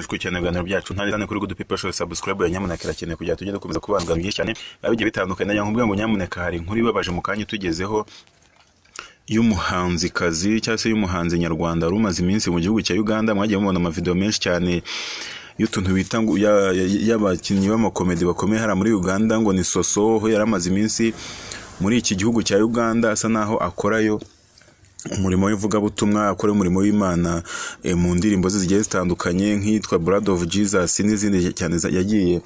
mukomeje gukurikirana ibiganiro byacu ntari kuri Good People Show. Subscribe ya nyamuneka irakeneye kugira tugende dukomeza kubandwa byinshi cyane bigiye bitandukanye. Nyakubwira ngo nyamuneka hari inkuru ibabaje mu kanya tugezeho y'umuhanzikazi cyangwa se y'umuhanzi nyarwanda rumaze iminsi mu gihugu cya Uganda. Mwagiye mubona amavideo menshi cyane y'utuntu bita ngo y'abakinnyi b'amakomedi bakomeye hara muri Uganda, ngo ni Soso ho yaramaze iminsi muri iki gihugu cya Uganda asa naho akorayo umurimo w'ivugabutumwa, akora umurimo w'Imana mu ndirimbo zigiye zitandukanye nk'itwa Blood of Jesus n'izindi cyane yagiye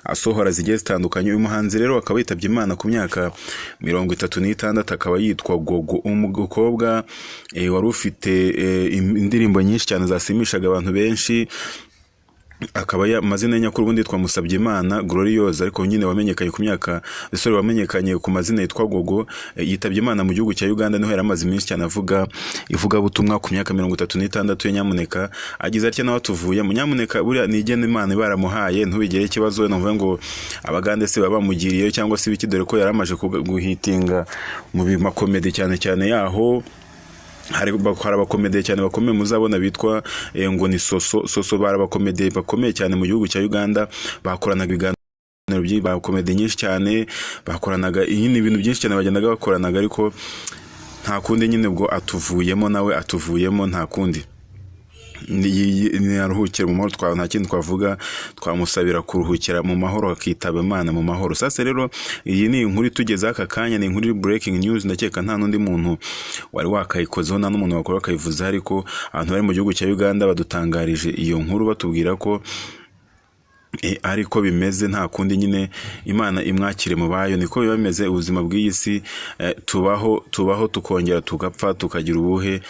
asohora zigiye zitandukanye. Uyu muhanzi rero akaba yitabye Imana ku myaka 36, akaba yitwa Gogo, umukobwa wari ufite indirimbo nyinshi cyane zasimishaga abantu benshi. Akaba amazina nyakuri ubundi yitwa Musabyimana Gloriose, ariko nyine wamenyekanye ku myaka bisore wamenyekanye ku mazina yitwa Gogo. Yitabye Imana mu gihugu cya Uganda, niho yaramaze iminsi cyane ivuga butumwa ku myaka 36 ya nyamuneka. Agize atya nawe tuvuye mu nyamuneka, buriya nigene Imana baramuhaye ntubigere ikibazo numva ngo abagande se baba bamugiriye cyangwa se biki, dore ko yaramaje guhitinga mu bimakomedi cyane yaho. Hari abakomediye cyane bakomeye muzabona bitwa ngo ni Soso barabakomediye bakomeye cyane mu gihugu cya Uganda, bakoranaga ibiganiro bakomediye nyinshi cyane, bakoranaga ibintu byinshi cyane bagendaga bakoranaga, ariko nta kundi nyine ubwo atuvuyemo, nawe atuvuyemo nta kundi. Ni aruhukira mu mahoro, nta kindi twavuga, twamusabira kuruhukira mu mahoro akitaba Imana mu mahoro. Sasa rero iyi ni inkuru tugeze aka kanya, ni inkuru breaking news. Ndakeka nta nundi muntu wari wakayikozeho, nta n'umuntu wakora akayivuza, ariko abantu bari mu gihugu cya Uganda badutangarije iyo nkuru batubwira ko ariko bimeze, nta kundi nyine Imana imwakire mu bayo. Niko biba bimeze ubuzima bw'iyi si, tubaho tukongera tugapfa tukagira ubuhe.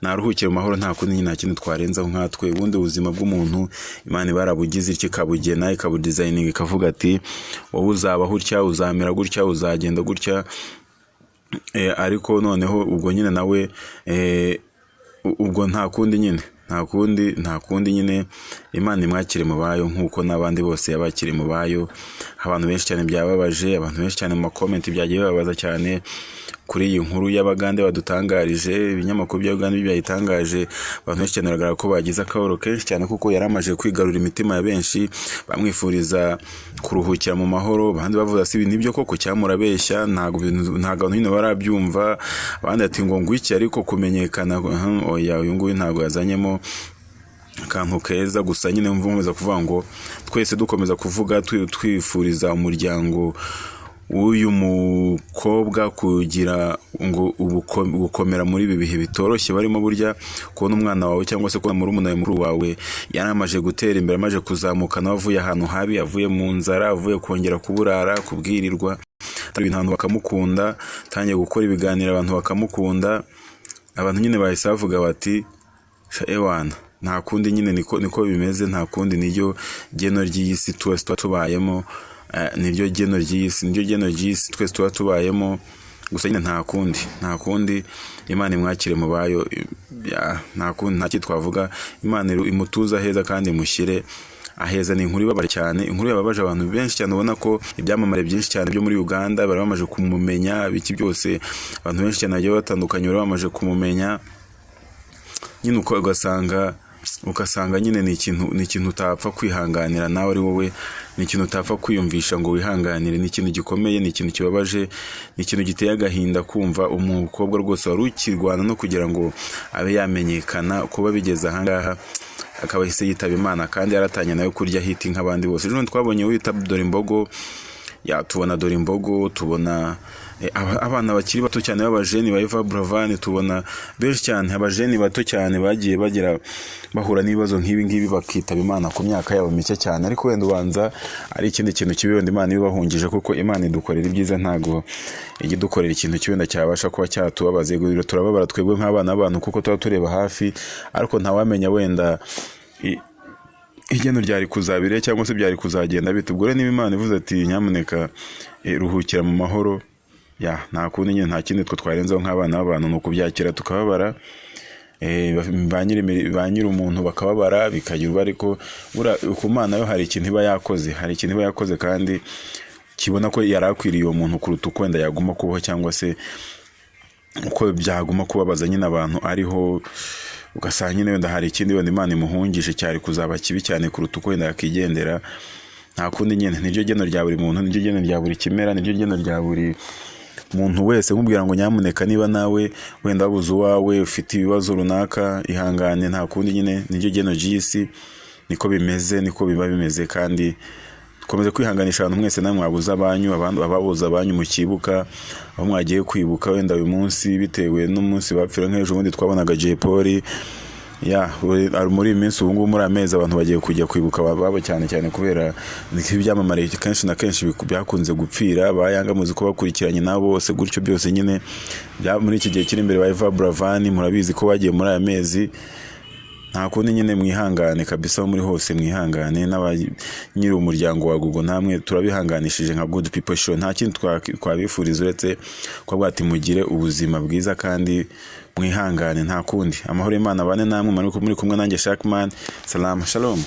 Naruhukire mu mahoro, nta kundi nyine, nta kintu twarenzaho nkatwe. Ubundi ubuzima bw'umuntu Imana barabugize iki, kabugena ikabudesigning, ikavuga ati wowe uzaba gutya, uzamera gutya, uzagenda gutya. Ariko noneho ubwo nyine nawe ubwo nta kundi nyine, nta kundi nyine Imana imwakire mu bayo nkuko n'abandi bose yabakire mu bayo. Abantu benshi cyane byababaje, abantu benshi cyane mu comment byagiye babaza cyane kuri iyi nkuru y'abagande badutangarije. Ibinyamakuru bya Uganda byayitangaje, abantu benshi cyane baragaragara ko bagize akaboro kenshi cyane, kuko yaramaje kwigarura imitima ya benshi, bamwifuriza kuruhukira mu mahoro. Abandi bavuga si ibintu byo koko cyamurabeshya, ntago abantu nyine barabyumva. Abandi ati ngo ngwiki, ariko kumenyekana oya, uyu nguyu ntago yazanyemo akantu keza. Gusa nyine mvumeza kuvuga ngo twese dukomeza kuvuga twifuriza umuryango uyu mukobwa kugira ngo gukomera muri ibi bihe bitoroshye barimo. Burya kubona umwana wawe cyangwa se kubona murumuna wawe yaramaje gutera imbere, amaje kuzamuka, nawe avuye ahantu habi, avuye mu nzara, avuye kongera kuburara, kubwirirwa, abantu bakamukunda, tangiye gukora ibiganiro abantu bakamukunda. Abantu nyine bahise bavuga bati ewana, nta kundi nyine, niko bimeze, nta kundi. Niryo geno ry'iyi si tubayemo, niryo geno ry'isi twese tuba tubayemo. Gusa nyine nta kundi Imana imwakire mu bayo, nta kundi, nta kintu twavuga. Imana imutuza heza kandi imushyire aheza. Ni inkuru ibabaje cyane, inkuru yababaje abantu benshi cyane. Ubona ko ibyamamare byinshi cyane byo muri Uganda bari bamaje kumumenya, biki byose abantu benshi cyane bagiye batandukanye bari bamaje kumumenya. Nyine uko ugasanga nyine ni ikintu utapfa kwihanganira nawe ari wowe, ni ikintu utapfa kwiyumvisha ngo wihanganire. Ni ikintu gikomeye, ni ikintu kibabaje, ni ikintu giteye agahinda kumva umukobwa rwose wari ukirwana no kugira ngo abe yamenyekana, kuba bigeze ahangaha akaba hise yitaba Imana, kandi yaratanye nayo kurya hiti nk'abandi bose. Ejo twabonye wita Dorimbogo, tubona Dorimbogo, tubona abana bakiri bato cyane b'abajeni ba Eva Buravan, tubona benshi cyane abajeni bato cyane bagiye bahura n'ibibazo nk'ibi ngibi bakitaba Imana ku myaka yabo mike cyane. Ariko wenda ubanza ari ikindi kintu kibi, wenda Imana ibahungije, kuko Imana idukorera ibyiza, ntago igidukorera ikintu kibi wenda cyabasha kuba cyatubabaza. Yego turababara twebwe nk'abana b'abantu, kuko tuba tureba hafi, ariko ntawamenya wenda igeno ryari kuzabire cyangwa se byari kuzagenda bitubwore. Niba Imana ivuze ati nyamuneka ruhukira mu mahoro, nta kundi nyine, nta kindi twarenzaho nk'abana b'abantu, nuko byakira tukababara. ba nyiri umuntu bakababara bikagira ariko ku Mana yo hari ikintu iba yakoze, kandi kibona ko yarakwiriye uwo muntu kuruta ukwenda yaguma kubaho cyangwa se uko byaguma kubabaza nyine abantu ariho ugasanga nyine wenda hari ikindi wenda Imana imuhungishe cyari kuzaba kibi cyane kuruta uko wenda yakigendera. Nta kundi nyine niryo geno rya buri muntu, niryo geno rya buri kimera, niryo geno rya buri muntu wese. Nkubwira ngo nyamuneka niba nawe wenda wabuze uwawe, ufite ibibazo runaka, ihangane, nta kundi nyine niryo geno ry'isi, niko bimeze, niko biba bimeze. Kandi dukomeze kwihanganisha abantu mwese namwe mwabuze abanyu, ababuze abanyu mukibuka, aho mwagiye kwibuka wenda uyu munsi bitewe n'umunsi bapfira. Nk'ejo bundi twabonaga Jay Polly, muri iyi minsi ubu ngubu muri amezi abantu bagiye kujya kwibuka babo cyane cyane kubera ibyamamare kenshi na kenshi byakunze gupfira. Bayanga muzi ko bakurikiranye nabo bose gutyo byose nyine muri iki gihe kiri imbere. Ba Eva Buravan murabizi ko bagiye muri aya mezi. Nta kundi nyine mwihangane kabisa, muri hose mwihangane. N'abanyiri umuryango wa Google namwe turabihanganishije nka Good People Show. Nta kintu twabifuriza uretse ko bwati mugire ubuzima bwiza kandi mwihangane. Nta kundi. Amahoro y'Imana abane namwe, muri kumwe nanjye Shackman. Salam shalom.